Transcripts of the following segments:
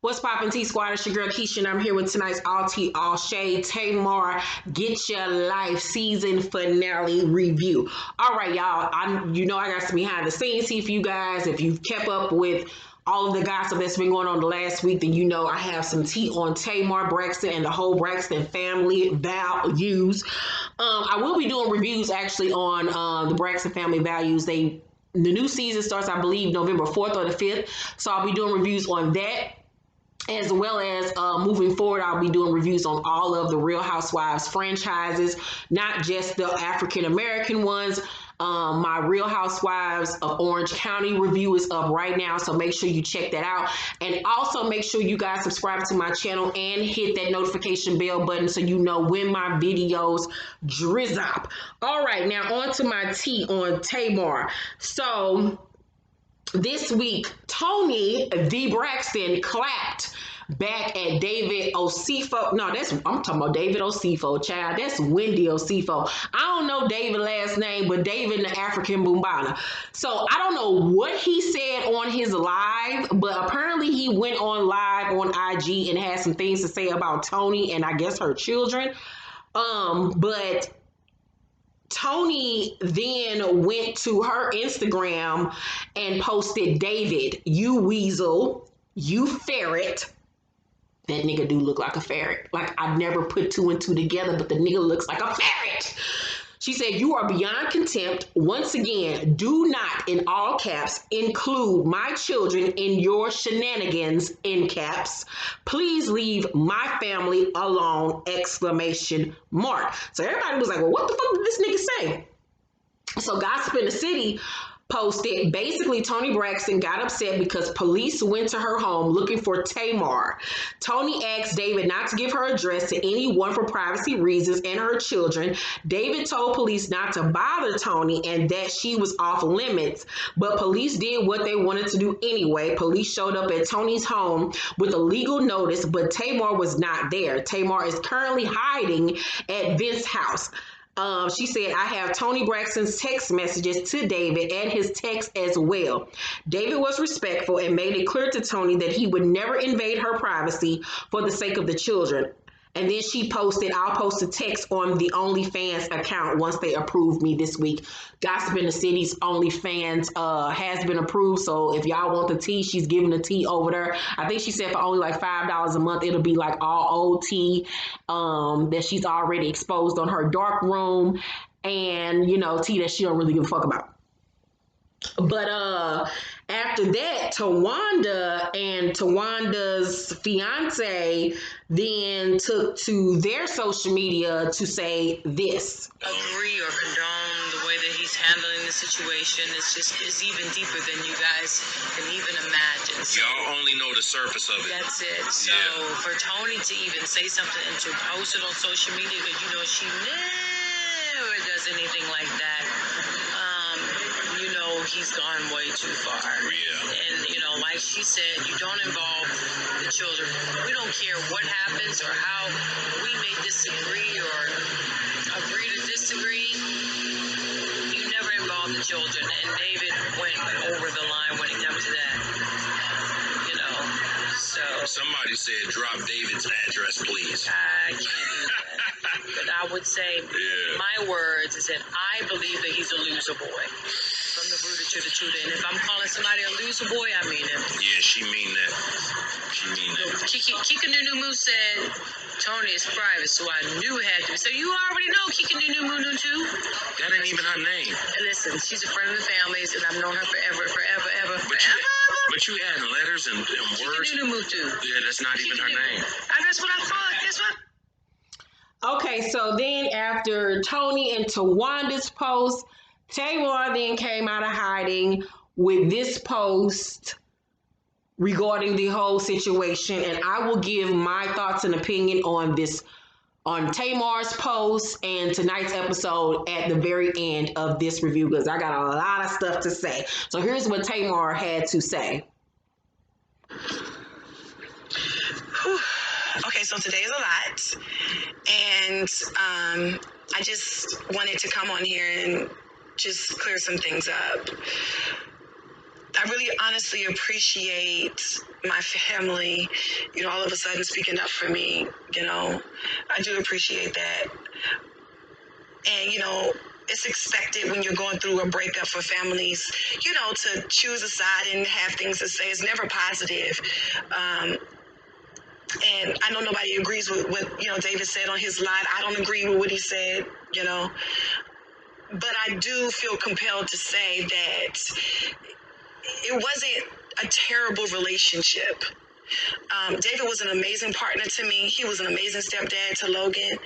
What's poppin', T Squad? It's your girl Keisha, and I'm here with tonight's All Tea, All Shade Tamar Get Your Life season finale review. All right, y'all. I got some behind the scenes tea for you guys. If you've kept up with all of the gossip that's been going on the last week, then you know I have some tea on Tamar, Braxton, and the whole Braxton family values. I will be doing reviews actually on the Braxton family values. The new season starts, I believe, November 4th or the 5th. So I'll be doing reviews on that. As well as moving forward, I'll be doing reviews on all of the Real Housewives franchises, not just the African-American ones. My Real Housewives of Orange County review is up right now, so make sure you check that out. And also make sure you guys subscribe to my channel and hit that notification bell button so you know when my videos drop. All right, now on to my tea on Tamar. So this week, Tony the Braxton clapped back at David Osifo. No, I'm talking about David Osifo, child. That's Wendy Osifo. I don't know David last name, but David the African Bumbana. So I don't know what he said on his live, but apparently he went on live on IG and had some things to say about Tony and I guess her children. But Tony then went to her Instagram and posted, "David, you weasel, you ferret." That nigga do look like a ferret. Like, I never put two and two together, but the nigga looks like a ferret. She said, "You are beyond contempt. Once again, do not, in all caps, include my children in your shenanigans," in caps. "Please leave my family alone!" Exclamation mark. So everybody was like, well, what the fuck did this nigga say? So Gossip in the City posted, basically Toni Braxton got upset because police went to her home looking for Tamar. Toni asked David not to give her address to anyone for privacy reasons and her children. David told police not to bother Toni and that she was off limits, but police did what they wanted to do anyway. Police showed up at Toni's home with a legal notice, but Tamar was not there. Tamar is currently hiding at Vince's house. She said, "I have Toni Braxton's text messages to David and his text as well. David was respectful and made it clear to Toni that he would never invade her privacy for the sake of the children." And then she posted, "I'll post a text on the OnlyFans account once they approve me this week." Gossip in the City's OnlyFans has been approved. So if y'all want the tea, she's giving the tea over there. I think she said for only like $5 a month, it'll be like all old tea that she's already exposed on her dark room. And, tea that she don't really give a fuck about. But after that, Tawanda and Tawanda's fiance then took to their social media to say this. Agree or condone the way that he's handling the situation. It's even deeper than you guys can even imagine. So, y'all only know the surface of it. That's it. So for Toni to even say something and to post it on social media, because she never does anything like that. He's gone way too far. Yeah. And, like she said, you don't involve the children. We don't care what happens or how we may disagree or agree to disagree. You never involve the children. And David went over the line when it comes to that. So somebody said, "Drop David's address, please." I can't do that. But I would say, my words is that I believe that he's a loser boy. From the rooter to the tutor. And if I'm calling somebody a loser boy, I mean it. Yeah, she mean that. She mean that. Kika Nunu said Toni is private, so I knew it had to. So you already know Kika Nunu too? That ain't even her name. And listen, she's a friend of the family's, and I've known her forever. But you add letters and words. Kika Nunu too. Yeah, that's not even her name. That's what I thought. Guess what? Okay, so then after Toni and Tawanda's post, Tamar then came out of hiding with this post regarding the whole situation, and I will give my thoughts and opinion on this, on Tamar's post and tonight's episode at the very end of this review, because I got a lot of stuff to say. So here's what Tamar had to say. Okay, so today is a lot, and I just wanted to come on here and just clear some things up. I I really honestly appreciate my family, all of a sudden speaking up for me. I do appreciate that. And, it's expected when you're going through a breakup for families, to choose a side and have things to say. It's never positive. And I know nobody agrees with what, David said on his live. I don't agree with what he said, But I do feel compelled to say that it wasn't a terrible relationship. David was an amazing partner to me. He was an amazing stepdad to Logan.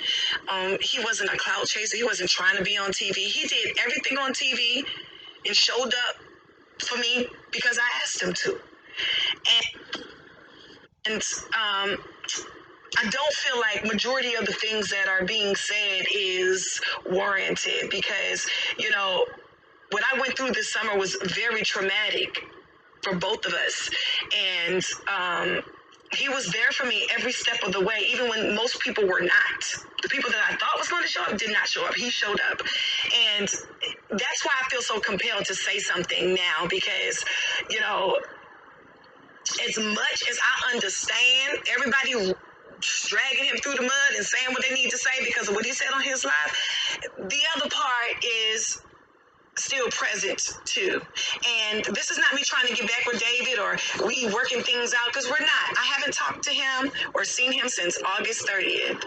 He wasn't a clout chaser. He wasn't trying to be on TV. He did everything on TV and showed up for me because I asked him to. And I don't feel like majority of the things that are being said is warranted because, what I went through this summer was very traumatic for both of us. And he was there for me every step of the way, even when most people were not. The people that I thought was going to show up did not show up. He showed up. And that's why I feel so compelled to say something now because, as much as I understand everybody dragging him through the mud and saying what they need to say because of what he said on his live, the other part is still present too. And this is not me trying to get back with David or we working things out because we're not. I haven't talked to him or seen him since August 30th.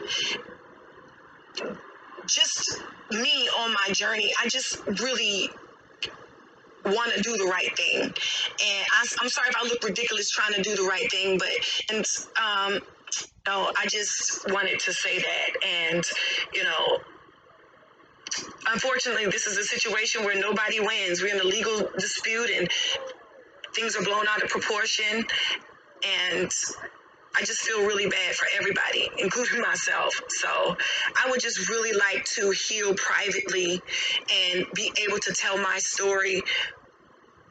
Just me on my journey. I just really want to do the right thing. And I'm sorry if I look ridiculous trying to do the right thing, but I just wanted to say that. And, unfortunately, this is a situation where nobody wins. We're in a legal dispute and things are blown out of proportion. And I just feel really bad for everybody, including myself. So I would just really like to heal privately and be able to tell my story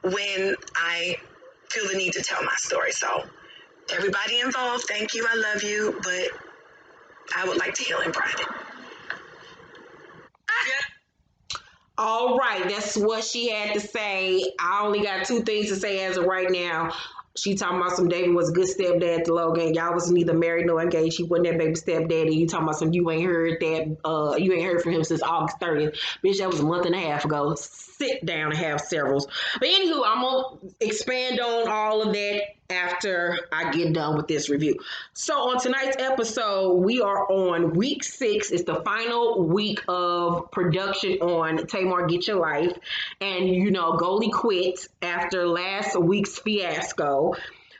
when I feel the need to tell my story. So everybody involved, thank you, I love you, but I would like to heal in private. All right, that's what she had to say. I only got two things to say as of right now. She talking about some David was a good stepdad to Logan. Y'all was neither married nor engaged. He wasn't that baby stepdaddy. You talking about some you ain't heard that you ain't heard from him since August 30th. Bitch, that was a month and a half ago. Sit down and have severals. But anywho, I'm gonna expand on all of that after I get done with this review. So on tonight's episode, we are on week 6. It's the final week of production on Tamar Get Your Life. And Goldie quit after last week's fiasco.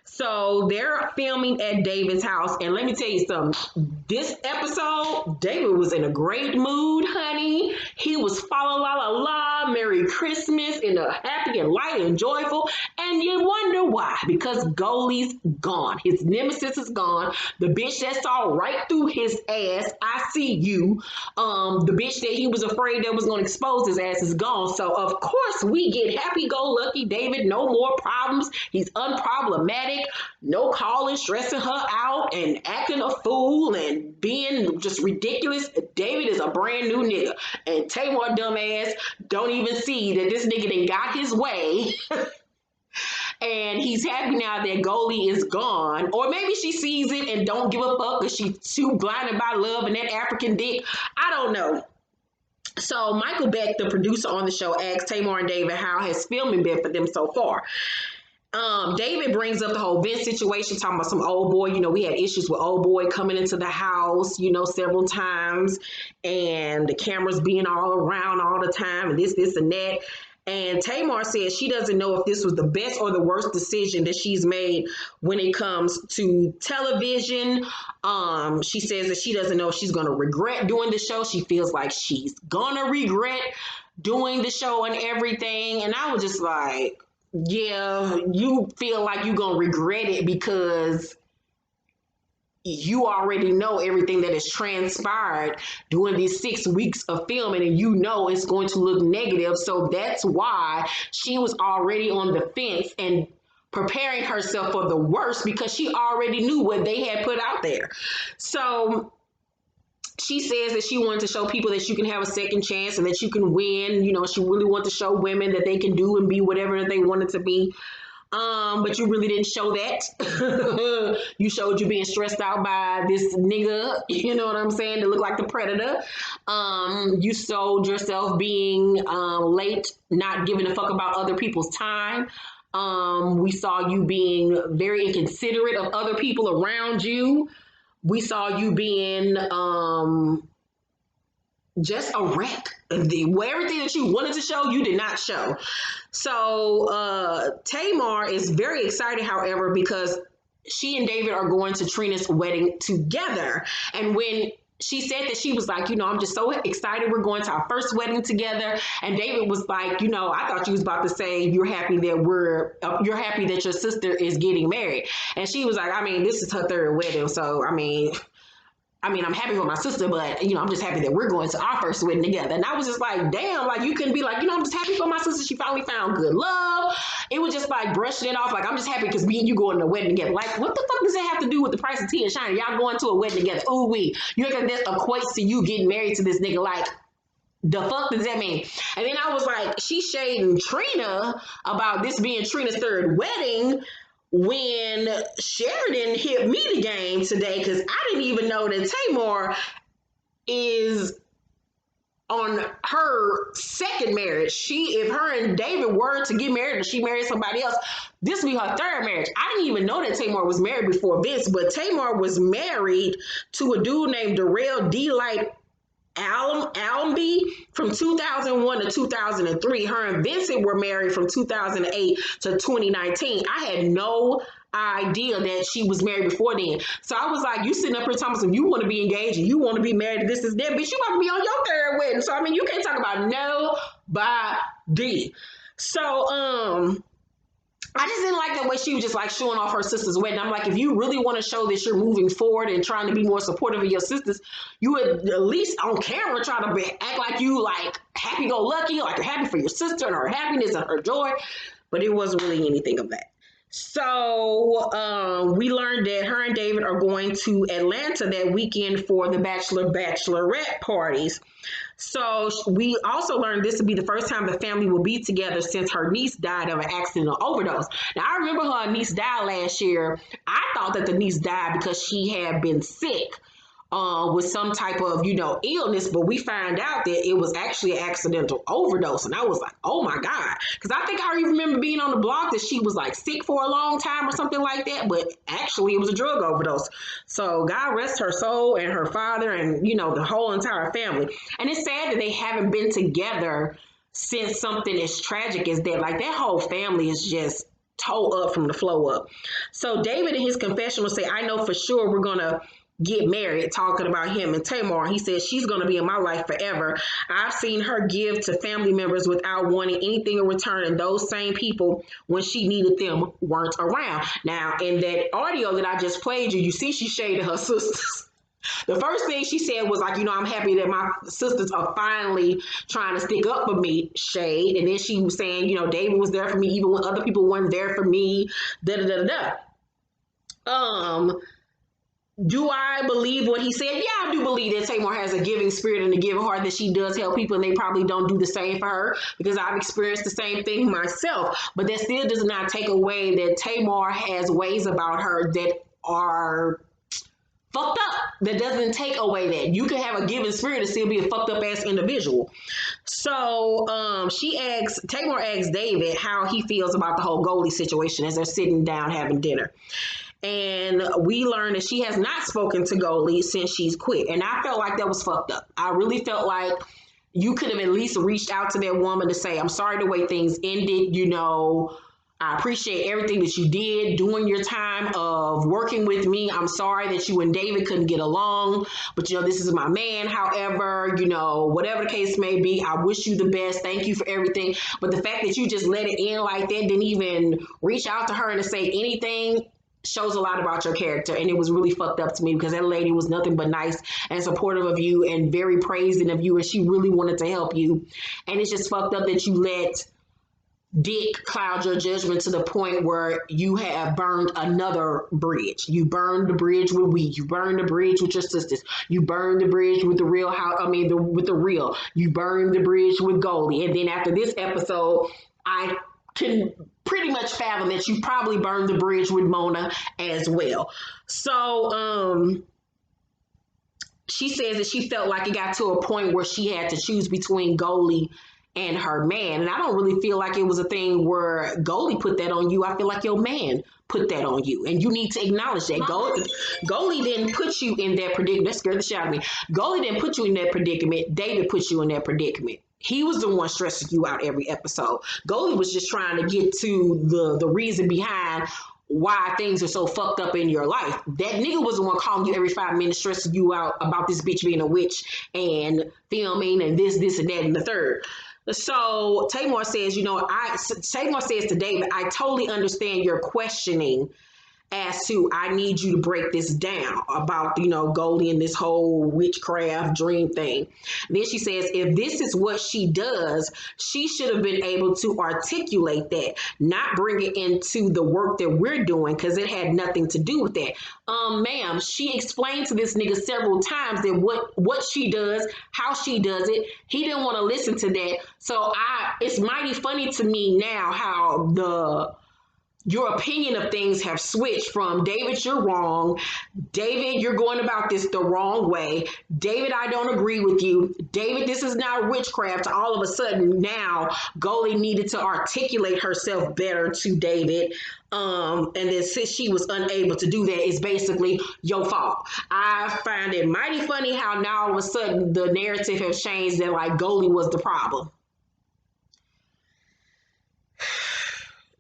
So they're filming at David's house. And let me tell you something. This episode, David was in a great mood, honey. He was fa la la la la, Merry Christmas, in a happy and light and joyful. And you wonder why. Because Goldie's gone. His nemesis is gone. The bitch that saw right through his ass, I see you. The bitch that he was afraid that was going to expose his ass is gone. So, of course, we get happy-go-lucky David. No more problems. He's unproblematic. No calling, stressing her out, and acting a fool and being just ridiculous. David is a brand new nigga. And Tamar dumbass don't even see that this nigga done got his way. And he's happy now that Goldie is gone. Or maybe she sees it and don't give a fuck because she's too blinded by love and that African dick. I don't know. So Michael Beck, the producer on the show, asked Tamar and David how has filming been for them so far. David brings up the whole Vince situation, talking about some old boy. We had issues with old boy coming into the house, several times, and the cameras being all around all the time, and this, and that. And Tamar says she doesn't know if this was the best or the worst decision that she's made when it comes to television. She says that she doesn't know if she's going to regret doing the show. She feels like she's going to regret doing the show and everything. And I was just like, yeah, you feel like you're going to regret it because you already know everything that has transpired during these 6 weeks of filming, and it's going to look negative. So that's why she was already on the fence and preparing herself for the worst because she already knew what they had put out there. So she says that she wanted to show people that you can have a second chance and that you can win. She really wanted to show women that they can do and be whatever they wanted to be. But you really didn't show that. You showed you being stressed out by this nigga, you know what I'm saying, that looked like the predator. You showed yourself being late, not giving a fuck about other people's time. We saw you being very inconsiderate of other people around you. We saw you being just a wreck. Everything that you wanted to show, you did not show. So Tamar is very excited, however, because she and David are going to Trina's wedding together. And when she said that, she was like, I'm just so excited. We're going to our first wedding together. And David was like, I thought you was about to say you're happy that your sister is getting married. And she was like, this is her third wedding. So, I'm happy for my sister, but, I'm just happy that we're going to our first wedding together. And I was just like, damn, like, you couldn't be like, I'm just happy for my sister. She finally found good love. It was just like brushing it off. Like, I'm just happy because me and you going to a wedding together. Like, what the fuck does that have to do with the price of tea and shine? Y'all going to a wedding together. Ooh, wee. You know that equates to you getting married to this nigga. Like, the fuck does that mean? And then I was like, she shading Trina about this being Trina's third wedding, when Sheridan hit me the game today, because I didn't even know that Tamar is on her second marriage. If her and David were to get married and she married somebody else, this would be her third marriage. I didn't even know that Tamar was married before Vince, but Tamar was married to a dude named Darrell D. Light Allenby from 2001 to 2003. Her and Vincent were married from 2008 to 2019. I had no idea that she was married before then. So I was like, you sitting up here talking about you want to be engaged and you want to be married to this is that, bitch, you about to be on your third wedding. So you can't talk about nobody. So I just didn't like the way she was just like showing off her sister's wedding. I'm like, if you really want to show that you're moving forward and trying to be more supportive of your sisters, you would at least on camera try to act like you like happy-go-lucky, like you're happy for your sister and her happiness and her joy. But it wasn't really anything of that. So we learned that her and David are going to Atlanta that weekend for the bachelorette parties. So we also learned this will be the first time the family will be together since her niece died of an accidental overdose. Now, I remember her niece died last year. I thought that the niece died because she had been sick with some type of, illness, but we found out that it was actually an accidental overdose. And I was like, oh my God. Because I think I remember being on the block that she was like sick for a long time or something like that, but actually it was a drug overdose. So God rest her soul and her father and, the whole entire family. And it's sad that they haven't been together since something as tragic as that. Like, that whole family is just toe up from the flow up. So David in his confessional say, I know for sure we're going to get married, talking about him and Tamar. He said, she's going to be in my life forever. I've seen her give to family members without wanting anything in return, and those same people, when she needed them, weren't around. Now, in that audio that I just played you see she shaded her sisters. The first thing she said was like, I'm happy that my sisters are finally trying to stick up for me, shade. And then she was saying, David was there for me even when other people weren't there for me, Do I believe what he said? Yeah, I do believe that Tamar has a giving spirit and a giving heart, that she does help people and they probably don't do the same for her, because I've experienced the same thing myself. But that still does not take away that Tamar has ways about her that are fucked up. That doesn't take away that. You can have a giving spirit and still be a fucked up ass individual. So Tamar asks David how he feels about the whole Goldie situation as they're sitting down having dinner. And we learned that she has not spoken to Goldie since she's quit. And I felt like that was fucked up. I really felt like you could have at least reached out to that woman to say, I'm sorry the way things ended. I appreciate everything that you did during your time of working with me. I'm sorry that you and David couldn't get along, but this is my man. However, whatever the case may be, I wish you the best. Thank you for everything. But the fact that you just let it end like that, didn't even reach out to her and to say anything, shows a lot about your character. And it was really fucked up to me, because that lady was nothing but nice and supportive of you and very praising of you, and she really wanted to help you. And it's just fucked up that you let Dick cloud your judgment to the point where you have burned another bridge. You burned the bridge with we. You burned the bridge with your sisters. You burned the bridge with the real with the real. You burned the bridge with Goldie. And then after this episode, I can pretty much fathom that you probably burned the bridge with Mona as well. So she says that she felt like it got to a point where she had to choose between Goldie and her man. And I don't really feel like it was a thing where Goldie put that on you. I feel like your man put that on you. And you need to acknowledge that. Goldie didn't put you in that predicament. That scared the shit out of me. Goldie didn't put you in that predicament. David put you in that predicament. He was the one stressing you out every episode. Goldie was just trying to get to the reason behind why things are so fucked up in your life. That nigga was the one calling you every 5 minutes, stressing you out about this bitch being a witch and filming and this, and that, and the third. So Tamar says, Tamar says to David, I totally understand your questioning as to, I need you to break this down about, Goldie and this whole witchcraft dream thing. Then she says, if this is what she does, she should have been able to articulate that, not bring it into the work that we're doing, because it had nothing to do with that. Ma'am, she explained to this nigga several times that what she does, how she does it. He didn't want to listen to that. So it's mighty funny to me now how your opinion of things have switched from, David, you're wrong. David, you're going about this the wrong way. David, I don't agree with you. David, this is not witchcraft. All of a sudden now Goldie needed to articulate herself better to David. And then since she was unable to do that, it's basically your fault. I find it mighty funny how now all of a sudden the narrative has changed that like Goldie was the problem.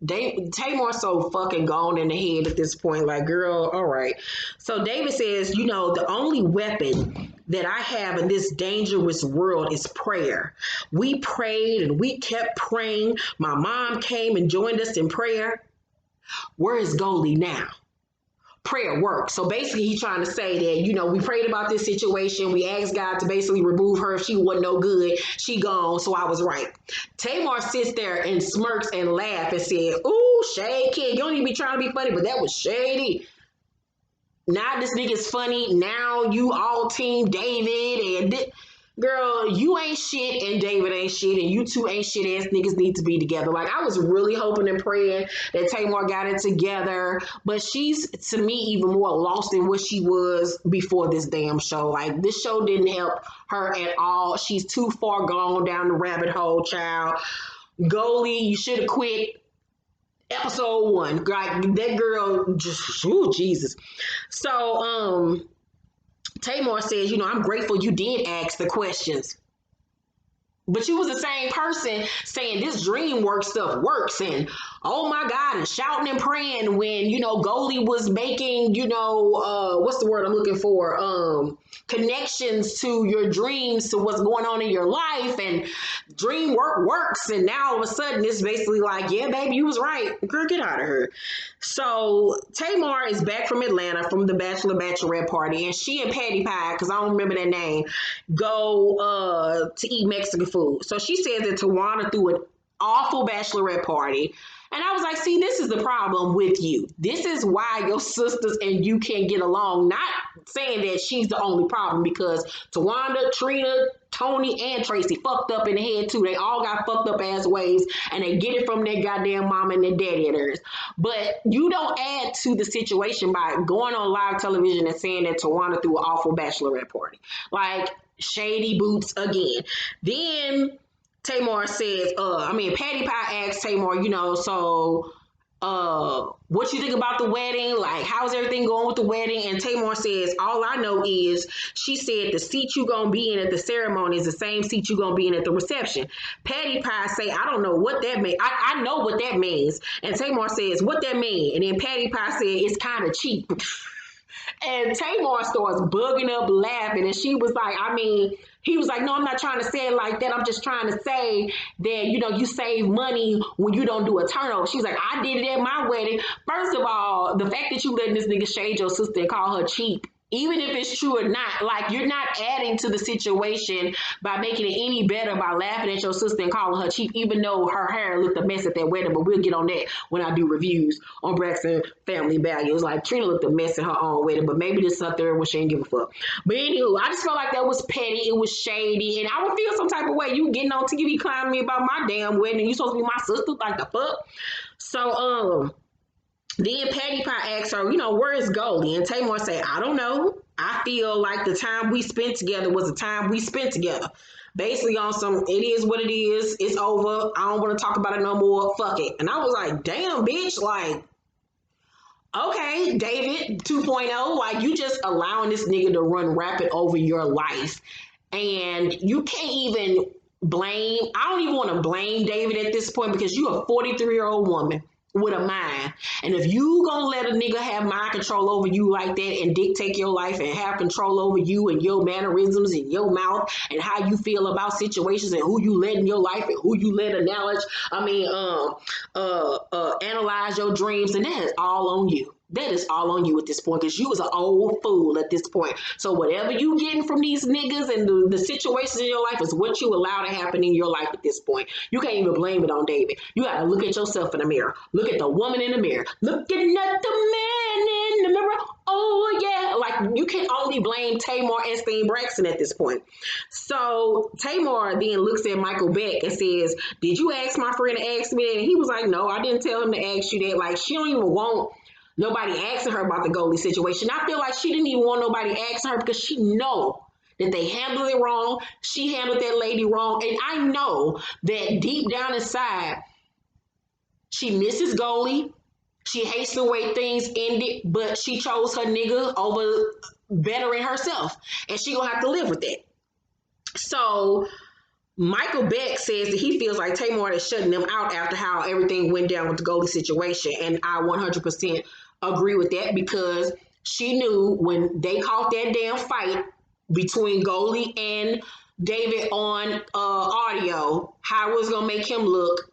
Tamar's so fucking gone in the head at this point. Like, girl, all right. So David says, the only weapon that I have in this dangerous world is prayer. We prayed and we kept praying. My mom came and joined us in prayer. Where is Goldie now? Prayer works. So basically he's trying to say that, we prayed about this situation. We asked God to basically remove her. If she wasn't no good, she gone. So I was right. Tamar sits there and smirks and laughs and says, ooh, shade kid. You don't even be trying to be funny, but that was shady. Now this nigga's funny. Now you all team David and girl, you ain't shit and David ain't shit and you two ain't shit ass niggas need to be together. Like, I was really hoping and praying that Tamar got it together, but she's, to me, even more lost than what she was before this damn show. Like, this show didn't help her at all. She's too far gone down the rabbit hole, child. Goldie, you should have quit episode 1. Like, that girl just, ooh, Jesus. So, Tamar says, I'm grateful you did ask the questions. But you was the same person saying this dream work stuff works and oh my God, and shouting and praying when, Goldie was making, what's the word I'm looking for? Connections to your dreams, to what's going on in your life, and dream work works. And now all of a sudden it's basically like, yeah, baby, you was right. Girl, get out of here. So Tamar is back from Atlanta from the Bachelorette party, and she and Patty Pie, because I don't remember their name, go to eat Mexican food. So she says that Tawana threw an awful Bachelorette party. And I was like, see, this is the problem with you. This is why your sisters and you can't get along. Not saying that she's the only problem, because Tawanda, Trina, Tony, and Tracy fucked up in the head too. They all got fucked up ass ways, and they get it from their goddamn mom and their daddy of theirs. But you don't add to the situation by going on live television and saying that Tawanda threw an awful Bachelorette party. Like, shady boots again. Then Tamar says, Patty Pie asked Tamar, what you think about the wedding? Like, how's everything going with the wedding? And Tamar says, all I know is, she said, the seat you gonna be in at the ceremony is the same seat you gonna be in at the reception. Patty Pie say, I don't know what that means. I know what that means. And Tamar says, what that mean? And then Patty Pie said, it's kind of cheap. And Tamar starts bugging up laughing, and she was like, he was like, no, I'm not trying to say it like that. I'm just trying to say that, you save money when you don't do a turnover. She's like, I did it at my wedding. First of all, the fact that you letting this nigga shade your sister and call her cheap, even if it's true or not, like, you're not adding to the situation by making it any better by laughing at your sister and calling her cheap, even though her hair looked a mess at that wedding. But we'll get on that when I do reviews on Braxton Family Values. Like, Trina looked a mess at her own wedding, but maybe this is her third one, she ain't give a fuck. But anywho, I just felt like that was petty. It was shady, and I would feel some type of way. You getting on TV clowning me about my damn wedding, and you supposed to be my sister? Like, the fuck? So then Patty Pie asks her, where is Goldie? And Tamar say, I don't know. I feel like the time we spent together was the time we spent together. Basically on some, it is what it is. It's over. I don't want to talk about it no more. Fuck it. And I was like, damn, bitch. Like, okay, David 2.0. Like, you just allowing this nigga to run rapid over your life. And you can't even blame, I don't even want to blame David at this point because you're a 43-year-old woman with a mind. And if you gonna let a nigga have mind control over you like that and dictate your life and have control over you and your mannerisms and your mouth and how you feel about situations and who you let in your life and who you let analyze your dreams, and that is all on you. That is all on you at this point because you was an old fool at this point. So whatever you getting from these niggas and the situations in your life is what you allow to happen in your life at this point. You can't even blame it on David. You got to look at yourself in the mirror. Look at the woman in the mirror. Looking at the man in the mirror. Oh, yeah. Like, you can only blame Tamar Epstein Braxton at this point. So Tamar then looks at Michael Beck and says, did you ask my friend to ask me that? And he was like, no, I didn't tell him to ask you that. Like, she don't even want nobody asking her about the Goldie situation. I feel like she didn't even want nobody asking her because she know that they handled it wrong. She handled that lady wrong. And I know that deep down inside, she misses Goldie. She hates the way things ended, but she chose her nigga over bettering herself. And she gonna have to live with that. So Michael Beck says that he feels like Tamar is shutting them out after how everything went down with the Goldie situation. And I 100% agree with that because she knew when they caught that damn fight between Goldie and David on audio, how it was going to make him look.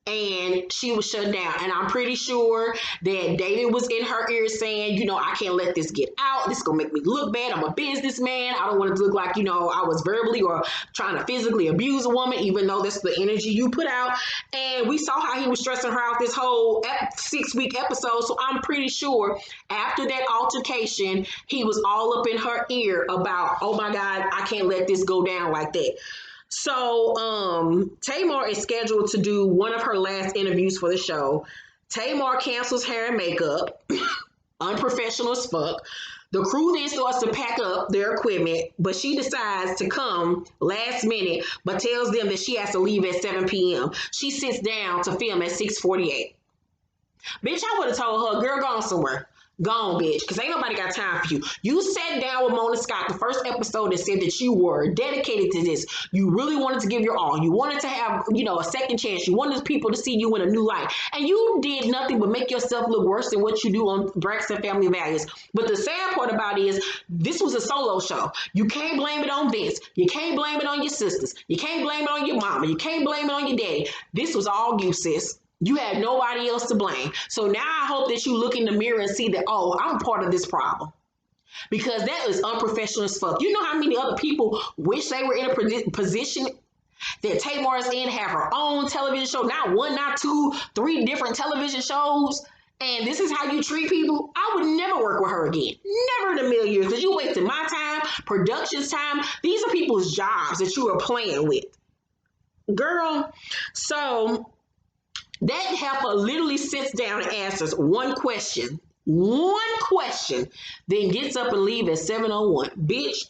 And she was shut down. And I'm pretty sure that David was in her ear saying, I can't let this get out. This is going to make me look bad. I'm a businessman. I don't want it to look like, I was verbally or trying to physically abuse a woman, even though that's the energy you put out. And we saw how he was stressing her out this whole 6-week episode. So I'm pretty sure after that altercation, he was all up in her ear about, oh my God, I can't let this go down like that. So Tamar is scheduled to do one of her last interviews for the show. Tamar cancels hair and makeup, unprofessional as fuck. The crew then starts to pack up their equipment, but she decides to come last minute, but tells them that she has to leave at 7 p.m. She sits down to film at 6:48. Bitch, I would have told her, girl, go somewhere. Gone, bitch, because ain't nobody got time for you. You sat down with Mona Scott, the first episode, that said that you were dedicated to this. You really wanted to give your all. You wanted to have, a second chance. You wanted people to see you in a new light. And you did nothing but make yourself look worse than what you do on Braxton Family Values. But the sad part about it is this was a solo show. You can't blame it on Vince. You can't blame it on your sisters. You can't blame it on your mama. You can't blame it on your daddy. This was all you, sis. You had nobody else to blame. So now I hope that you look in the mirror and see that, oh, I'm part of this problem. Because that is unprofessional as fuck. You know how many other people wish they were in a position that Tamar is in, have her own television show, not one, not two, 3 different television shows, and this is how you treat people? I would never work with her again. Never in a million years, because you wasted my time, production's time. These are people's jobs that you are playing with. Girl, so that heifer literally sits down and answers one question, then gets up and leaves at 7:01. Bitch,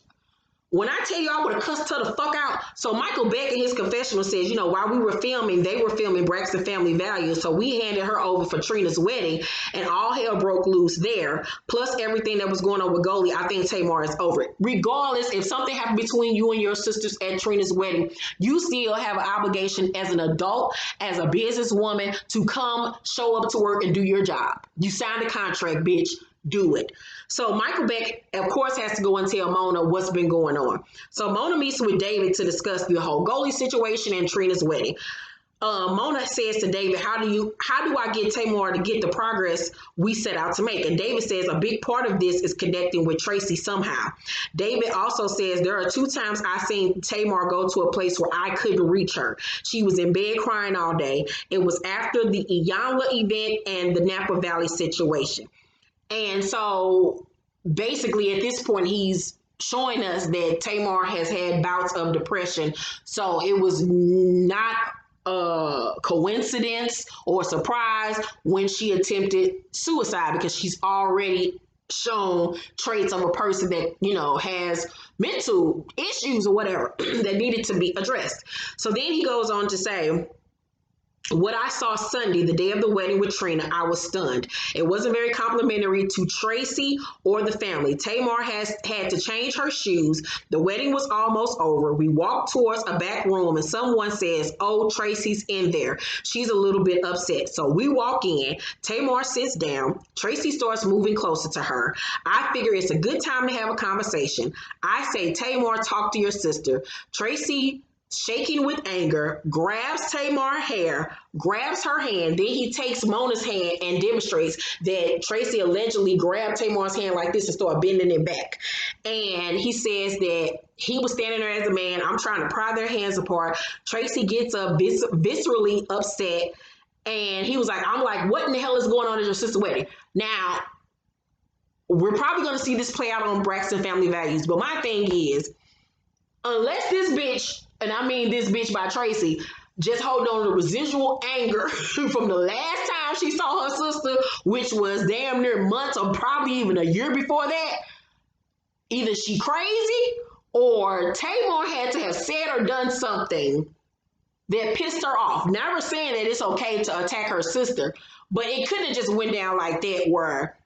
when I tell you I would have cussed her the fuck out. So Michael Beck in his confessional says, while we were filming, they were filming Braxton Family Values. So we handed her over for Trina's wedding and all hell broke loose there. Plus everything that was going on with Goldie, I think Tamar is over it. Regardless, if something happened between you and your sisters at Trina's wedding, you still have an obligation as an adult, as a businesswoman, to come, show up to work and do your job. You signed a contract, bitch. Do it. So Michael Beck, of course, has to go and tell Mona what's been going on. So Mona meets with David to discuss the whole Goldie situation and Trina's wedding. Mona says to David, how do I get Tamar to get the progress we set out to make? And David says a big part of this is connecting with Tracy somehow. David also says there are 2 times I seen Tamar go to a place where I couldn't reach her. She was in bed crying all day. It was after the Iyanla event and the Napa Valley situation. And so basically at this point, he's showing us that Tamar has had bouts of depression. So it was not coincidence or surprise when she attempted suicide, because she's already shown traits of a person that, you know, has mental issues or whatever that needed to be addressed. So then he goes on to say, what I saw Sunday, the day of the wedding with Trina, I was stunned. It wasn't very complimentary to Tracy or the family. Tamar has had to change her shoes. The wedding was almost over. We walked towards a back room and someone says, oh, Tracy's in there. She's a little bit upset. So we walk in. Tamar sits down. Tracy starts moving closer to her. I figure it's a good time to have a conversation. I say, Tamar, talk to your sister. Tracy, shaking with anger, grabs Tamar's hair, grabs her hand. Then he takes Mona's hand and demonstrates that Tracy allegedly grabbed Tamar's hand like this and started bending it back. And he says that he was standing there as a man. I'm trying to pry their hands apart. Tracy gets up viscerally upset. And he was like, I'm like, what in the hell is going on at your sister's wedding? Now, we're probably going to see this play out on Braxton Family Values. But my thing is, unless this bitch, and I mean this bitch by Tracy, just hold on to residual anger from the last time she saw her sister, which was damn near months or probably even a year before that, either she crazy or Tamar had to have said or done something that pissed her off. Never saying that it's okay to attack her sister, but it couldn't have just went down like that where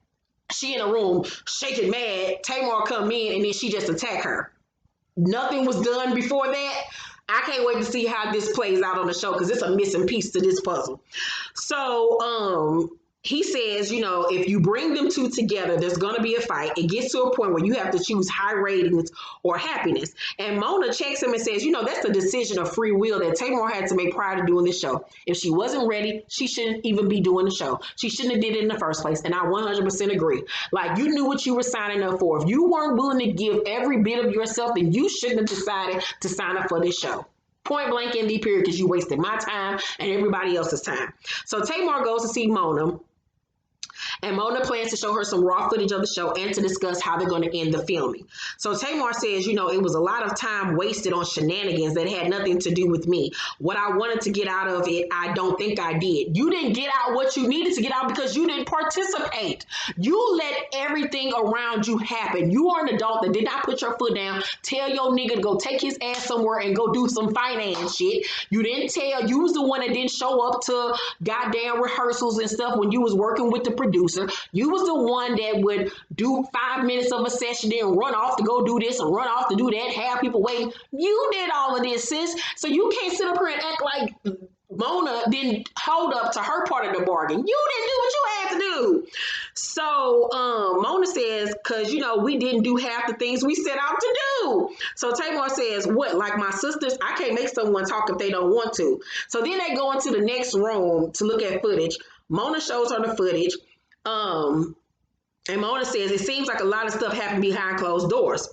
she in a room shaking mad, Tamar come in and then she just attack her. Nothing was done before that. I can't wait to see how this plays out on the show because it's a missing piece to this puzzle. So he says, you know, if you bring them two together, there's going to be a fight. It gets to a point where you have to choose high ratings or happiness. And Mona checks him and says, you know, that's the decision of free will that Tamar had to make prior to doing this show. If she wasn't ready, she shouldn't even be doing the show. She shouldn't have did it in the first place. And I 100% agree. Like, you knew what you were signing up for. If you weren't willing to give every bit of yourself, then you shouldn't have decided to sign up for this show. Point blank in the period, because you wasted my time and everybody else's time. So Tamar goes to see Mona. And Mona plans to show her some raw footage of the show and to discuss how they're going to end the filming. So Tamar says, you know, it was a lot of time wasted on shenanigans that had nothing to do with me. What I wanted to get out of it, I don't think I did. You didn't get out what you needed to get out because you didn't participate. You let everything around you happen. You are an adult that did not put your foot down, tell your nigga to go take his ass somewhere and go do some finance shit. You didn't tell. You was the one that didn't show up to goddamn rehearsals and stuff when you was working with the producer. You was the one that would do 5 minutes of a session, then run off to go do this and run off to do that, have people waiting. You did all of this, sis. So you can't sit up here and act like Mona didn't hold up to her part of the bargain. You didn't do what you had to do. So Mona says, because, you know, we didn't do half the things we set out to do. So Tamar says, what, like my sisters? I can't make someone talk if they don't want to. So then they go into the next room to look at footage. Mona shows her the footage. And Mona says, it seems like a lot of stuff happened behind closed doors.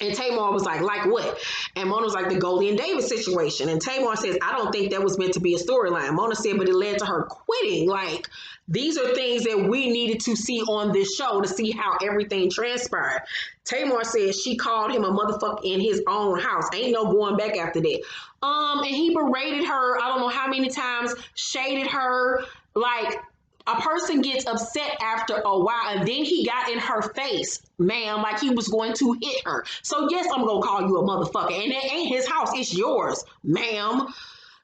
And Tamar was like what? And Mona was like, the Goldie and David situation. And Tamar says, I don't think that was meant to be a storyline. Mona said, but it led to her quitting. Like, these are things that we needed to see on this show to see how everything transpired. Tamar says she called him a motherfucker in his own house. Ain't no going back after that. And he berated her, I don't know how many times, shaded her, like, a person gets upset after a while, and then he got in her face, ma'am, like he was going to hit her. So yes, I'm going to call you a motherfucker. And it ain't his house, it's yours, ma'am.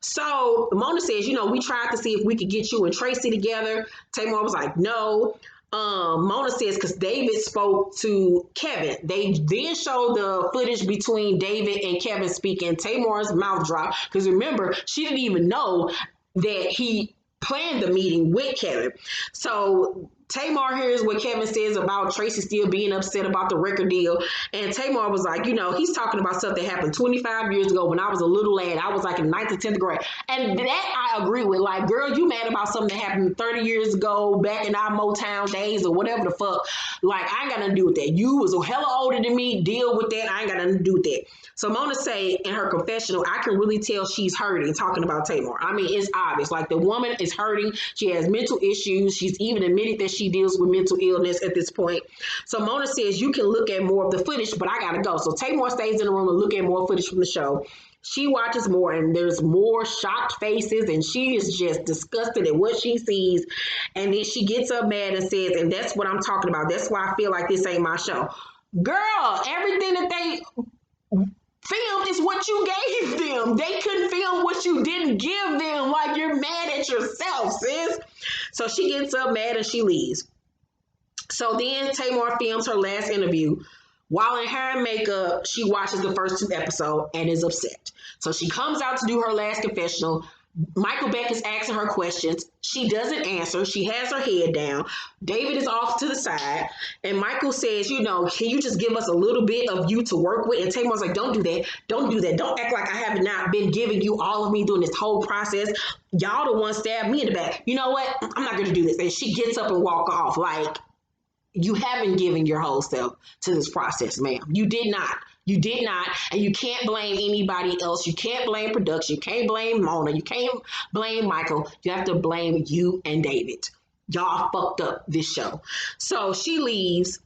So Mona says, you know, we tried to see if we could get you and Tracy together. Tamar was like, no. Mona says, because David spoke to Kevin. They then showed the footage between David and Kevin speaking. Tamar's mouth dropped, because remember, she didn't even know that he planned the meeting with Kevin. So Tamar hears what Kevin says about Tracy still being upset about the record deal. And Tamar was like, you know, he's talking about stuff that happened 25 years ago when I was a little lad. I was like in 9th or 10th grade. And that I agree with. Like, girl, you mad about something that happened 30 years ago back in our Motown days or whatever the fuck. Like, I ain't got nothing to do with that. You was hella older than me. Deal with that. I ain't got nothing to do with that. So Mona say in her confessional, I can really tell she's hurting talking about Tamar. I mean, it's obvious. Like, the woman is hurting. She has mental issues. She's even admitted that she deals with mental illness at this point. So Mona says, you can look at more of the footage, but I gotta go. So Tamar stays in the room and look at more footage from the show. She watches more and there's more shocked faces and she is just disgusted at what she sees. And then she gets up mad and says, and that's what I'm talking about. That's why I feel like this ain't my show. Girl, everything that they filmed is what you gave them. They couldn't film what you didn't give them. Like, you're mad at yourself, sis. So she gets up mad and she leaves. So then Tamar films her last interview. While in hair and makeup, she watches the first 2 episodes and is upset. So she comes out to do her last confessional. Michael Beck is asking her questions. She doesn't answer. She has her head down. David is off to the side. And Michael says, you know, can you just give us a little bit of you to work with? And Tamar's like, don't do that. Don't do that. Don't act like I have not been giving you all of me during this whole process. Y'all the ones stabbed me in the back. You know what? I'm not going to do this. And she gets up and walks off like, you haven't given your whole self to this process, ma'am. You did not. You did not. And you can't blame anybody else. You can't blame production. You can't blame Mona. You can't blame Michael. You have to blame you and David. Y'all fucked up this show. So she leaves.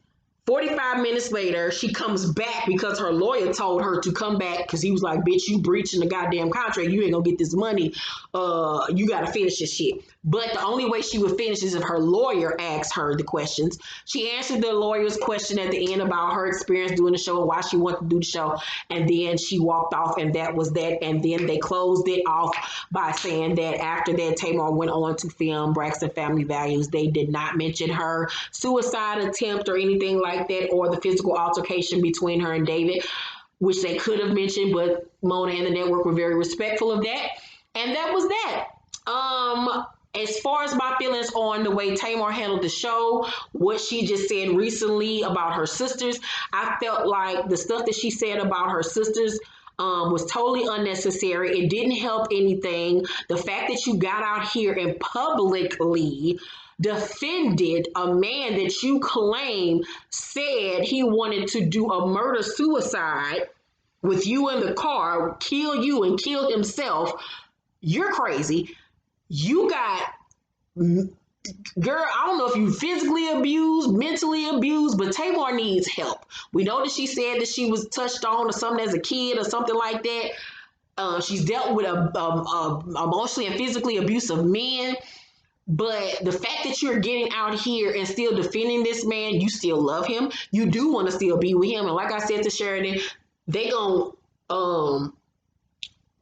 45 minutes later, she comes back because her lawyer told her to come back because he was like, bitch, you breaching the goddamn contract. You ain't gonna get this money. You gotta finish this shit. But the only way she would finish is if her lawyer asked her the questions. She answered the lawyer's question at the end about her experience doing the show and why she wanted to do the show. And then she walked off and that was that. And then they closed it off by saying that after that, Tamar went on to film Braxton Family Values. They did not mention her suicide attempt or anything like that, or the physical altercation between her and David, which they could have mentioned, but Mona and the network were very respectful of that. And that was that. As far as my feelings on the way Tamar handled the show, what she just said recently about her sisters, I felt like the stuff that she said about her sisters was totally unnecessary. It didn't help anything. The fact that you got out here and publicly defended a man that you claim said he wanted to do a murder suicide with you in the car, kill you and kill himself, you're crazy. You got, girl, I don't know if you physically abused, mentally abused, but Tamar needs help. We know that she said that she was touched on or something as a kid or something like that. She's dealt with emotionally and physically abusive men. But the fact that you're getting out here and still defending this man, you still love him. You do want to still be with him. And like I said to Sheridan, they gonna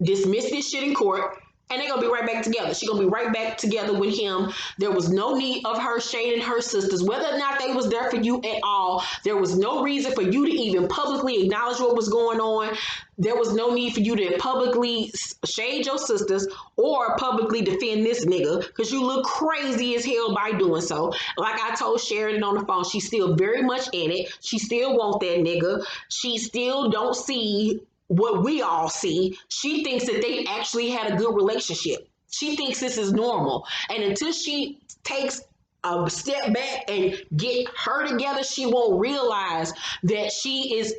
dismiss this shit in court. And they're going to be right back together. She's going to be right back together with him. There was no need of her shading her sisters. Whether or not they was there for you at all, there was no reason for you to even publicly acknowledge what was going on. There was no need for you to publicly shade your sisters or publicly defend this nigga because you look crazy as hell by doing so. Like I told Sheridan on the phone, she's still very much in it. She still wants that nigga. She still don't see what we all see. She thinks that they actually had a good relationship. She thinks this is normal. And until she takes a step back and get her together, she won't realize that she is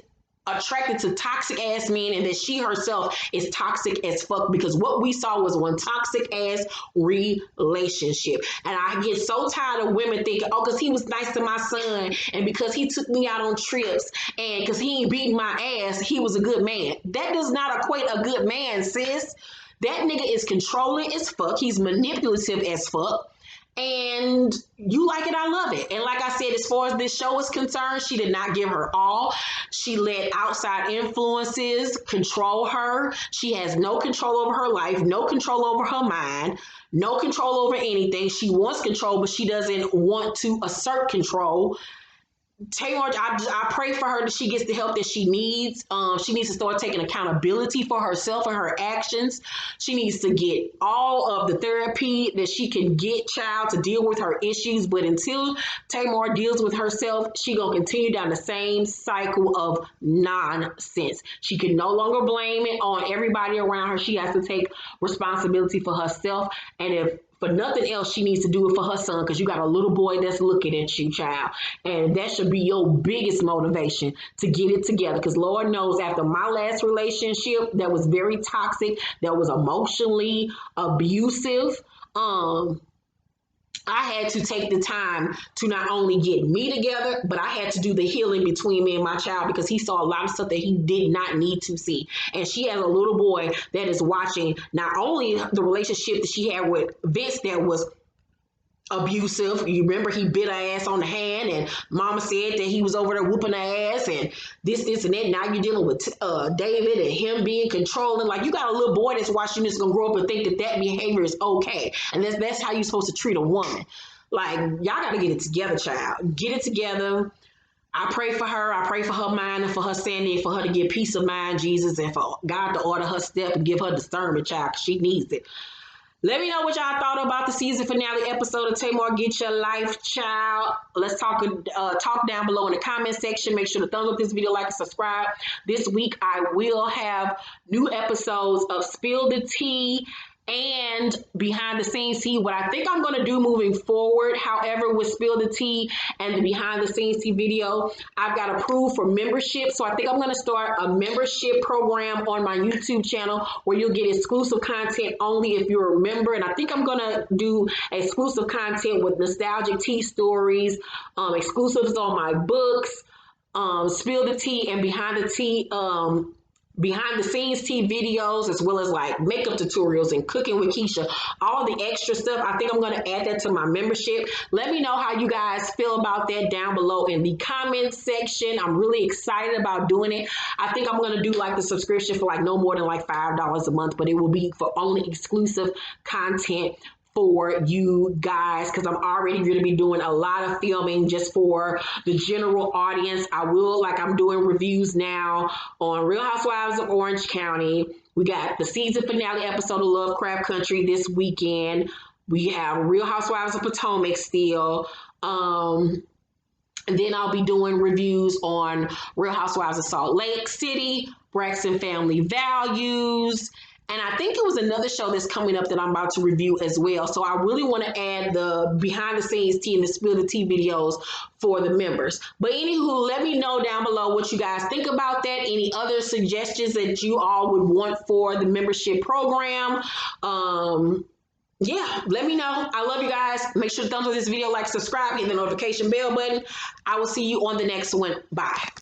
attracted to toxic ass men and that she herself is toxic as fuck, because what we saw was one toxic ass relationship. And I get so tired of women thinking, oh, because he was nice to my son and because he took me out on trips and because he ain't beating my ass, he was a good man. That does not equate a good man, sis. That nigga is controlling as fuck. He's manipulative as fuck. And you like it, I love it. And like I said, as far as this show is concerned, she did not give her all. She let outside influences control her. She has no control over her life, no control over her mind, no control over anything. She wants control, but she doesn't want to assert control. Tamar, I pray for her that she gets the help that she needs. She needs to start taking accountability for herself and her actions. She needs to get all of the therapy that she can get, child, to deal with her issues. But until Tamar deals with herself, she gonna continue down the same cycle of nonsense. She can no longer blame it on everybody around her. She has to take responsibility for herself. And if for nothing else, she needs to do it for her son, because you got a little boy that's looking at you, child. And that should be your biggest motivation to get it together. Because Lord knows, after my last relationship that was very toxic, that was emotionally abusive, I had to take the time to not only get me together, but I had to do the healing between me and my child because he saw a lot of stuff that he did not need to see. And she has a little boy that is watching not only the relationship that she had with Vince that was abusive. You remember he bit her ass on the hand, and mama said that he was over there whooping her ass, and this, and that. Now you're dealing with David and him being controlling. Like, you got a little boy that's watching this, gonna grow up and think that that behavior is okay, and that's how you're supposed to treat a woman. Like, y'all gotta get it together, child. Get it together. I pray for her. I pray for her mind and for her sanity, and for her to get peace of mind, Jesus, and for God to order her step and give her discernment, child, 'cause she needs it. Let me know what y'all thought about the season finale episode of Tamar Get Your Life, child. Let's talk down below in the comment section. Make sure to thumbs up this video, like, and subscribe. This week, I will have new episodes of Spill the Tea and behind the scenes tea. What I think I'm going to do moving forward, however, with Spill the Tea and the behind the scenes tea video, I've got approved for membership. So I think I'm going to start a membership program on my YouTube channel where you'll get exclusive content only if you're a member. And I think I'm going to do exclusive content with nostalgic tea stories, exclusives on my books, Spill the Tea and behind the scenes tea videos, as well as like makeup tutorials and cooking with Keisha, all the extra stuff. I think I'm going to add that to my membership. Let me know how you guys feel about that down below in the comment section. I'm really excited about doing it. I think I'm going to do like the subscription for like no more than like $5 a month, but it will be for only exclusive content for you guys, because I'm already going to be doing a lot of filming just for the general audience. I will, like, I'm doing reviews now on Real Housewives of Orange County. We got the season finale episode of Lovecraft Country this weekend. We have Real Housewives of Potomac still. And then I'll be doing reviews on Real Housewives of Salt Lake City, Braxton Family Values, and I think it was another show that's coming up that I'm about to review as well. So I really want to add the behind the scenes tea and the Spill the Tea videos for the members. But anywho, let me know down below what you guys think about that. Any other suggestions that you all would want for the membership program. Yeah, let me know. I love you guys. Make sure to thumbs up this video, like, subscribe, hit the notification bell button. I will see you on the next one. Bye.